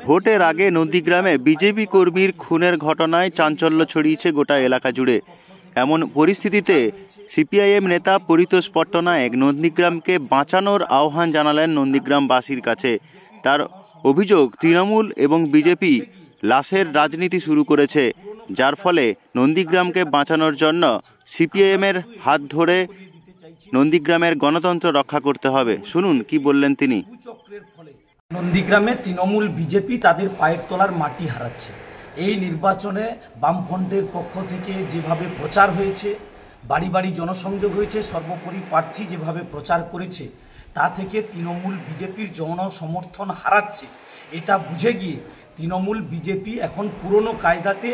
ভোটের আগে নন্দীগ্রামে বিজেপি কর্মীর খুনের ঘটনায় চাঞ্চল্য ছড়িয়েছে গোটা এলাকা জুড়ে। এমন পরিস্থিতিতে সিপিআইএম নেতা পরিতোষ পট্টনায়ক নন্দীগ্রামকে বাঁচানোর আহ্বান জানালেন নন্দীগ্রামবাসীর কাছে। তার অভিযোগ, তৃণমূল এবং বিজেপি লাশের রাজনীতি শুরু করেছে, যার ফলে নন্দীগ্রামকে বাঁচানোর জন্য সিপিআইএমের হাত ধরে নন্দীগ্রামের গণতন্ত্র রক্ষা করতে হবে। শুনুন কি বললেন তিনি। নন্দীগ্রামে তৃণমূল বিজেপি তাদের পায়ের তলার মাটি হারাচ্ছে। এই নির্বাচনে বামফ্রন্টের পক্ষ থেকে যেভাবে প্রচার হয়েছে, বাড়ি বাড়ি জনসংযোগ হয়েছে, সর্বোপরি প্রার্থী যেভাবে প্রচার করেছে, তা থেকে তৃণমূল বিজেপির জনসমর্থন হারাচ্ছে। এটা বুঝে গিয়ে তৃণমূল বিজেপি এখন পুরনো কায়দাতে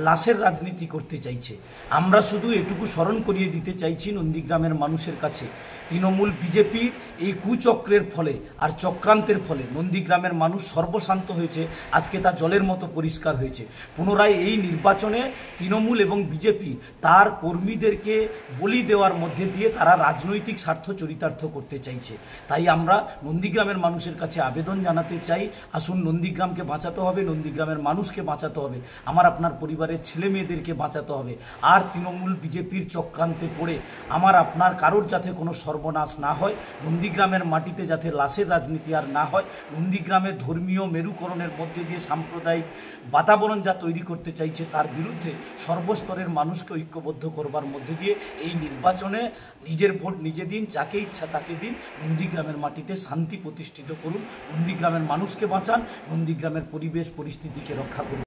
লাশের রাজনীতি করতে চাইছে। আমরা শুধু এটুকু স্মরণ করিয়ে দিতে চাইছি নন্দীগ্রামের মানুষের কাছে, তৃণমূল বিজেপির এই কুচক্রের ফলে আর চক্রান্তের ফলে নন্দীগ্রামের মানুষ সর্বশান্ত হয়েছে। আজকে তা জলের মতো পরিষ্কার হয়েছে। পুনরায় এই নির্বাচনে তৃণমূল এবং বিজেপি তার কর্মীদেরকে বলি দেওয়ার মধ্যে দিয়ে তারা রাজনৈতিক স্বার্থ চরিতার্থ করতে চাইছে। তাই আমরা নন্দীগ্রামের মানুষের কাছে আবেদন জানাতে চাই, আসুন নন্দীগ্রামকে বাঁচাতে হবে, নন্দীগ্রামের মানুষকে বাঁচাতে হবে, আমার আপনার পরিবারের ছেলে মেয়েদেরকে বাঁচাতে হবে। আর তৃণমূল বিজেপির চক্রান্তে পড়ে আমার আপনার কারোর যাতে কোনো সর্বনাশ না হয়, নন্দীগ্রামের মাটিতে যাতে লাশের রাজনীতি আর না হয়, নন্দীগ্রামের ধর্মীয় মেরুকরণের মধ্যে দিয়ে সাম্প্রদায়িক বাতাবরণ যা তৈরি করতে চাইছে, তার বিরুদ্ধে সর্বস্তরের মানুষকে ঐক্যবদ্ধ করবার মধ্যে দিয়ে এই নির্বাচনে নিজের ভোট নিজে দিন, যাকে ইচ্ছা তাকে দিন, নন্দীগ্রামের মাটিতে শান্তি প্রতিষ্ঠিত করুন, নন্দীগ্রামের মানুষকে বাঁচান, নন্দীগ্রামের পরিবেশ পরিস্থিতিকে রক্ষা করুন।